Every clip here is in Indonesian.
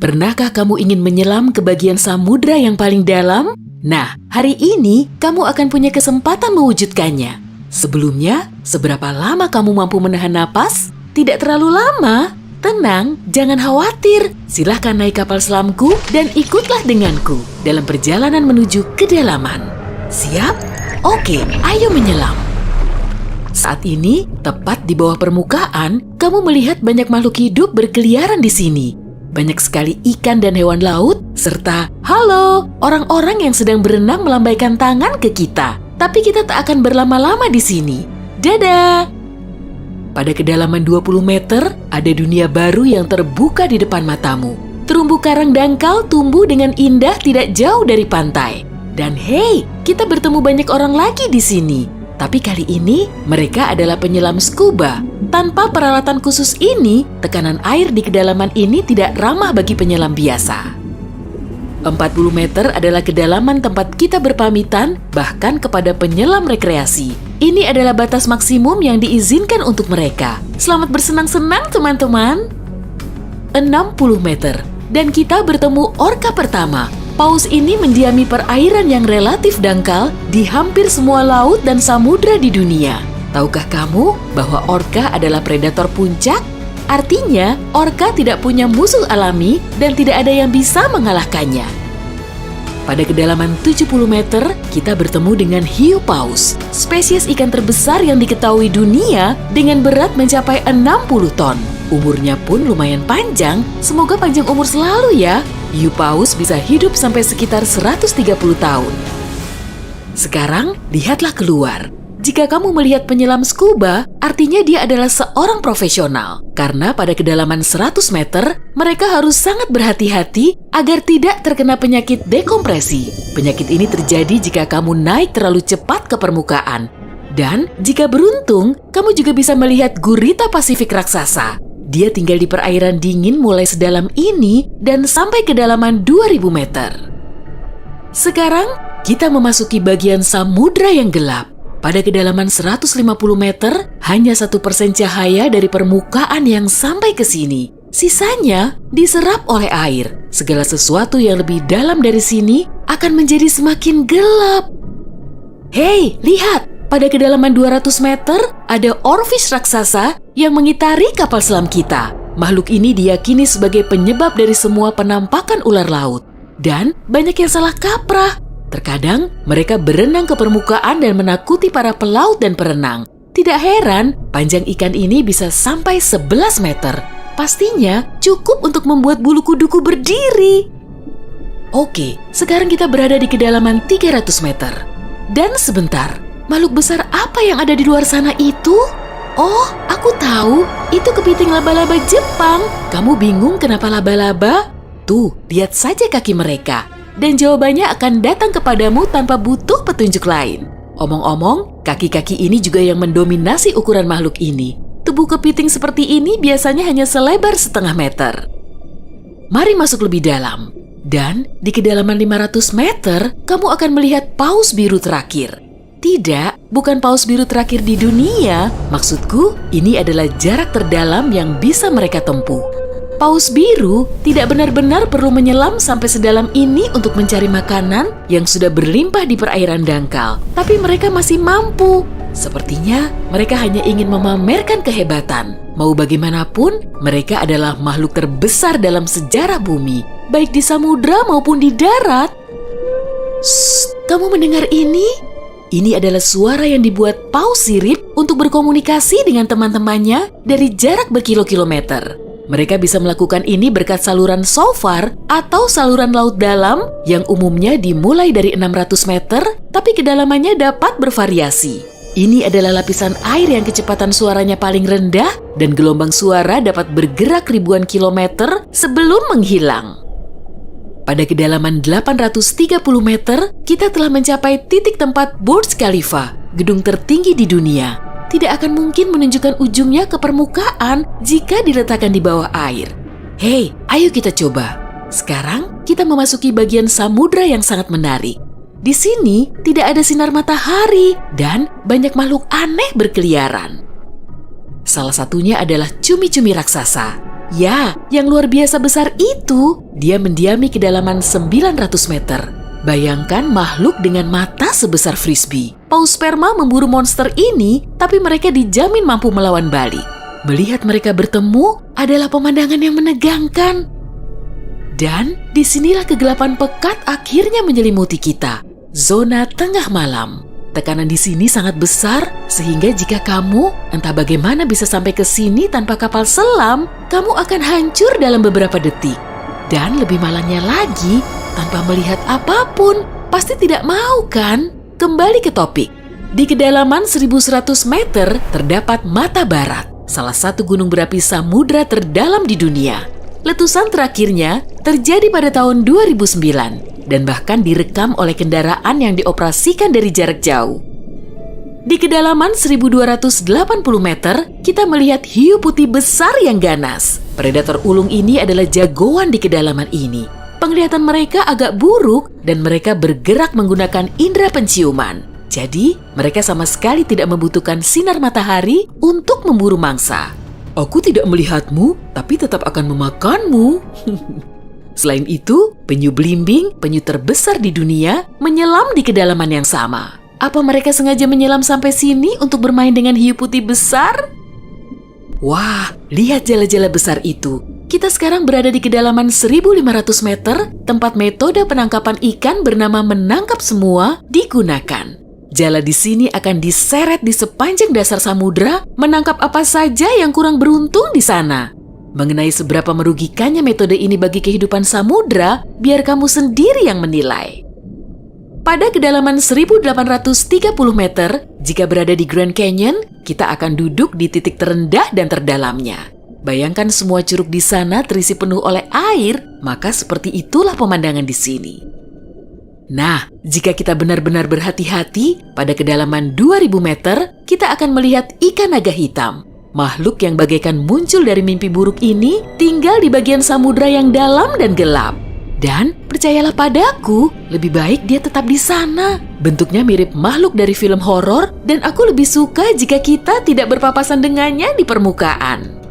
Pernahkah kamu ingin menyelam ke bagian samudra yang paling dalam? Nah, hari ini kamu akan punya kesempatan mewujudkannya. Sebelumnya, seberapa lama kamu mampu menahan napas? Tidak terlalu lama. Tenang, jangan khawatir. Silahkan naik kapal selamku dan ikutlah denganku dalam perjalanan menuju kedalaman. Siap? Oke, ayo menyelam. Saat ini, tepat di bawah permukaan, kamu melihat banyak makhluk hidup berkeliaran di sini. Banyak sekali ikan dan hewan laut, serta halo, orang-orang yang sedang berenang melambaikan tangan ke kita. Tapi kita tak akan berlama-lama di sini. Dadah! Pada kedalaman 20 meter, ada dunia baru yang terbuka di depan matamu. Terumbu karang dangkal tumbuh dengan indah tidak jauh dari pantai. Dan hey, kita bertemu banyak orang lagi di sini. Tapi kali ini, mereka adalah penyelam scuba. Tanpa peralatan khusus ini, tekanan air di kedalaman ini tidak ramah bagi penyelam biasa. 40 meter adalah kedalaman tempat kita berpamitan, bahkan kepada penyelam rekreasi. Ini adalah batas maksimum yang diizinkan untuk mereka. Selamat bersenang-senang, teman-teman. 60 meter, dan kita bertemu orka pertama. Paus ini mendiami perairan yang relatif dangkal di hampir semua laut dan samudra di dunia. Tahukah kamu bahwa orka adalah predator puncak? Artinya, orka tidak punya musuh alami dan tidak ada yang bisa mengalahkannya. Pada kedalaman 70 meter, kita bertemu dengan hiu paus, spesies ikan terbesar yang diketahui dunia dengan berat mencapai 60 ton. Umurnya pun lumayan panjang, semoga panjang umur selalu ya. Hiu paus bisa hidup sampai sekitar 130 tahun. Sekarang, lihatlah keluar. Jika kamu melihat penyelam scuba, artinya dia adalah seorang profesional. Karena pada kedalaman 100 meter, mereka harus sangat berhati-hati agar tidak terkena penyakit dekompresi. Penyakit ini terjadi jika kamu naik terlalu cepat ke permukaan. Dan jika beruntung, kamu juga bisa melihat gurita Pasifik raksasa. Dia tinggal di perairan dingin mulai sedalam ini dan sampai kedalaman 2000 meter. Sekarang, kita memasuki bagian samudra yang gelap. Pada kedalaman 150 meter, hanya 1% cahaya dari permukaan yang sampai ke sini. Sisanya diserap oleh air. Segala sesuatu yang lebih dalam dari sini akan menjadi semakin gelap. Hei, lihat! Pada kedalaman 200 meter, ada oarfish raksasa yang mengitari kapal selam kita. Makhluk ini diyakini sebagai penyebab dari semua penampakan ular laut. Dan banyak yang salah kaprah. Terkadang, mereka berenang ke permukaan dan menakuti para pelaut dan perenang. Tidak heran, panjang ikan ini bisa sampai 11 meter. Pastinya cukup untuk membuat bulu kuduku berdiri. Oke, sekarang kita berada di kedalaman 300 meter. Dan sebentar, makhluk besar apa yang ada di luar sana itu? Oh, aku tahu. Itu kepiting laba-laba Jepang. Kamu bingung kenapa laba-laba? Tuh, lihat saja kaki mereka. Dan jawabannya akan datang kepadamu tanpa butuh petunjuk lain. Omong-omong, kaki-kaki ini juga yang mendominasi ukuran makhluk ini. Tubuh kepiting seperti ini biasanya hanya selebar setengah meter. Mari masuk lebih dalam. Dan di kedalaman 500 meter, kamu akan melihat paus biru terakhir. Tidak, bukan paus biru terakhir di dunia. Maksudku, ini adalah jarak terdalam yang bisa mereka tempuh. Paus biru tidak benar-benar perlu menyelam sampai sedalam ini untuk mencari makanan yang sudah berlimpah di perairan dangkal. Tapi mereka masih mampu. Sepertinya mereka hanya ingin memamerkan kehebatan. Mau bagaimanapun, mereka adalah makhluk terbesar dalam sejarah bumi, baik di samudra maupun di darat. Shh, kamu mendengar ini? Ini adalah suara yang dibuat paus sirip untuk berkomunikasi dengan teman-temannya dari jarak berkilo-kilometer. Mereka bisa melakukan ini berkat saluran SOFAR atau saluran laut dalam yang umumnya dimulai dari 600 meter, tapi kedalamannya dapat bervariasi. Ini adalah lapisan air yang kecepatan suaranya paling rendah dan gelombang suara dapat bergerak ribuan kilometer sebelum menghilang. Pada kedalaman 830 meter, kita telah mencapai titik tempat Burj Khalifa, gedung tertinggi di dunia. Tidak akan mungkin menunjukkan ujungnya ke permukaan jika diletakkan di bawah air. Hei, ayo kita coba. Sekarang kita memasuki bagian samudra yang sangat menarik. Di sini tidak ada sinar matahari dan banyak makhluk aneh berkeliaran. Salah satunya adalah cumi-cumi raksasa. Ya, yang luar biasa besar itu. Dia mendiami kedalaman 900 meter. Bayangkan makhluk dengan mata sebesar frisbee. Paus sperma memburu monster ini, tapi mereka dijamin mampu melawan balik. Melihat mereka bertemu adalah pemandangan yang menegangkan. Dan disinilah kegelapan pekat akhirnya menyelimuti kita. Zona tengah malam. Tekanan di sini sangat besar, sehingga jika kamu entah bagaimana bisa sampai ke sini tanpa kapal selam, kamu akan hancur dalam beberapa detik. Dan lebih malangnya lagi, tanpa melihat apapun, pasti tidak mau kan? Kembali ke topik. Di kedalaman 1100 meter terdapat Mata Barat, salah satu gunung berapi samudra terdalam di dunia. Letusan terakhirnya terjadi pada tahun 2009 dan bahkan direkam oleh kendaraan yang dioperasikan dari jarak jauh. Di kedalaman 1280 meter, kita melihat hiu putih besar yang ganas. Predator ulung ini adalah jagoan di kedalaman ini. Penglihatan mereka agak buruk dan mereka bergerak menggunakan indera penciuman. Jadi, mereka sama sekali tidak membutuhkan sinar matahari untuk memburu mangsa. Aku tidak melihatmu, tapi tetap akan memakanmu. Selain itu, penyu belimbing, penyu terbesar di dunia, menyelam di kedalaman yang sama. Apa mereka sengaja menyelam sampai sini untuk bermain dengan hiu putih besar? Wah, lihat jala-jala besar itu. Kita sekarang berada di kedalaman 1500 meter, tempat metode penangkapan ikan bernama menangkap semua digunakan. Jala di sini akan diseret di sepanjang dasar samudra, menangkap apa saja yang kurang beruntung di sana. Mengenai seberapa merugikannya metode ini bagi kehidupan samudra, biar kamu sendiri yang menilai. Pada kedalaman 1830 meter, jika berada di Grand Canyon, kita akan duduk di titik terendah dan terdalamnya. Bayangkan semua curug di sana terisi penuh oleh air, maka seperti itulah pemandangan di sini. Nah, jika kita benar-benar berhati-hati, pada kedalaman 2000 meter, kita akan melihat ikan naga hitam. Makhluk yang bagaikan muncul dari mimpi buruk ini tinggal di bagian samudra yang dalam dan gelap. Dan percayalah padaku, lebih baik dia tetap di sana. Bentuknya mirip makhluk dari film horor dan aku lebih suka jika kita tidak berpapasan dengannya di permukaan.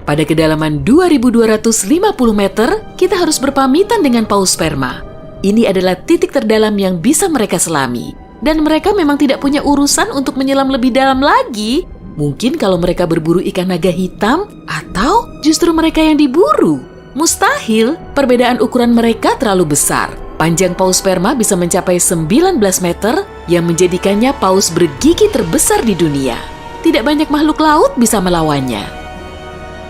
Pada kedalaman 2250 meter, kita harus berpamitan dengan paus sperma. Ini adalah titik terdalam yang bisa mereka selami. Dan mereka memang tidak punya urusan untuk menyelam lebih dalam lagi. Mungkin kalau mereka berburu ikan naga hitam, atau justru mereka yang diburu. Mustahil, perbedaan ukuran mereka terlalu besar. Panjang paus sperma bisa mencapai 19 meter, yang menjadikannya paus bergigi terbesar di dunia. Tidak banyak makhluk laut bisa melawannya.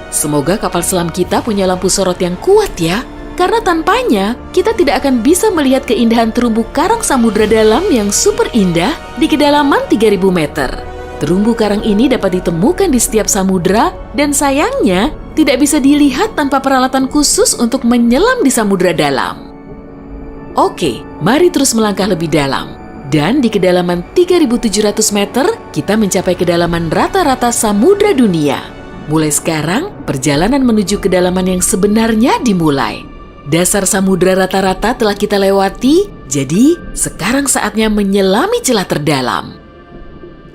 Semoga kapal selam kita punya lampu sorot yang kuat ya, karena tanpanya kita tidak akan bisa melihat keindahan terumbu karang samudra dalam yang super indah di kedalaman 3000 meter. Terumbu karang ini dapat ditemukan di setiap samudra dan sayangnya tidak bisa dilihat tanpa peralatan khusus untuk menyelam di samudra dalam. Oke, mari terus melangkah lebih dalam. Dan di kedalaman 3.700 meter, kita mencapai kedalaman rata-rata samudra dunia. Mulai sekarang, perjalanan menuju kedalaman yang sebenarnya dimulai. Dasar samudra rata-rata telah kita lewati, jadi sekarang saatnya menyelami celah terdalam.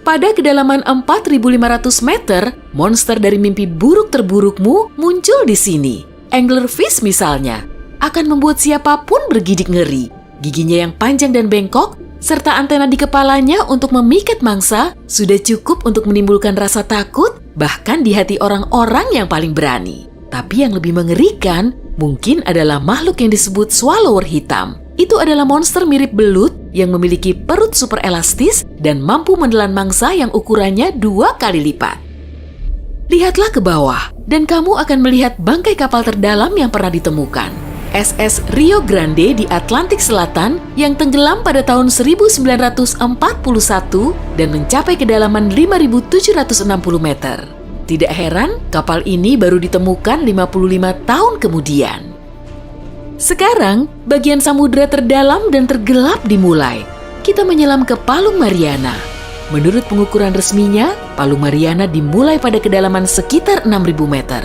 Pada kedalaman 4.500 meter, monster dari mimpi buruk terburukmu muncul di sini. Anglerfish misalnya, akan membuat siapapun bergidik ngeri. Giginya yang panjang dan bengkok, serta antena di kepalanya untuk memikat mangsa, sudah cukup untuk menimbulkan rasa takut, bahkan di hati orang-orang yang paling berani. Tapi yang lebih mengerikan, mungkin adalah makhluk yang disebut swallower hitam. Itu adalah monster mirip belut yang memiliki perut super elastis dan mampu menelan mangsa yang ukurannya 2 kali lipat. Lihatlah ke bawah, dan kamu akan melihat bangkai kapal terdalam yang pernah ditemukan. SS Rio Grande di Atlantik Selatan yang tenggelam pada tahun 1941 dan mencapai kedalaman 5.760 meter. Tidak heran, kapal ini baru ditemukan 55 tahun kemudian. Sekarang, bagian samudra terdalam dan tergelap dimulai. Kita menyelam ke Palung Mariana. Menurut pengukuran resminya, Palung Mariana dimulai pada kedalaman sekitar 6.000 meter.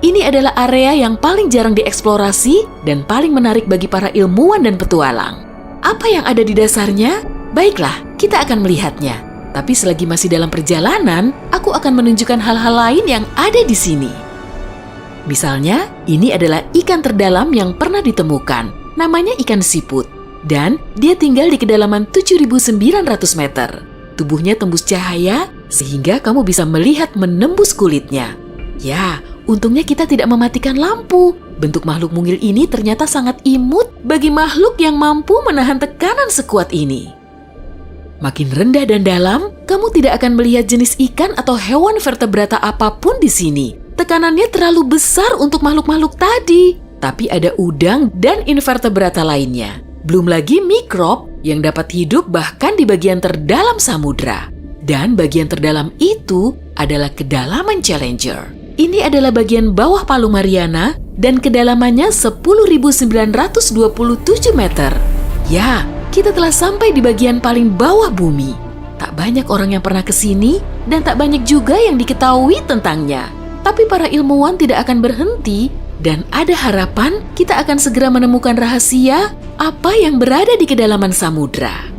Ini adalah area yang paling jarang dieksplorasi dan paling menarik bagi para ilmuwan dan petualang. Apa yang ada di dasarnya? Baiklah, kita akan melihatnya. Tapi selagi masih dalam perjalanan, aku akan menunjukkan hal-hal lain yang ada di sini. Misalnya, ini adalah ikan terdalam yang pernah ditemukan. Namanya ikan siput. Dan dia tinggal di kedalaman 7.900 meter. Tubuhnya tembus cahaya sehingga kamu bisa melihat menembus kulitnya. Ya, untungnya kita tidak mematikan lampu. Bentuk makhluk mungil ini ternyata sangat imut bagi makhluk yang mampu menahan tekanan sekuat ini. Makin rendah dan dalam, kamu tidak akan melihat jenis ikan atau hewan vertebrata apapun di sini. Tekanannya terlalu besar untuk makhluk-makhluk tadi. Tapi ada udang dan invertebrata lainnya. Belum lagi mikrob yang dapat hidup bahkan di bagian terdalam samudra. Dan bagian terdalam itu adalah kedalaman Challenger. Ini adalah bagian bawah Palu Mariana dan kedalamannya 10.927 meter. Ya, kita telah sampai di bagian paling bawah bumi. Tak banyak orang yang pernah ke sini dan tak banyak juga yang diketahui tentangnya. Tapi para ilmuwan tidak akan berhenti dan ada harapan kita akan segera menemukan rahasia apa yang berada di kedalaman samudra.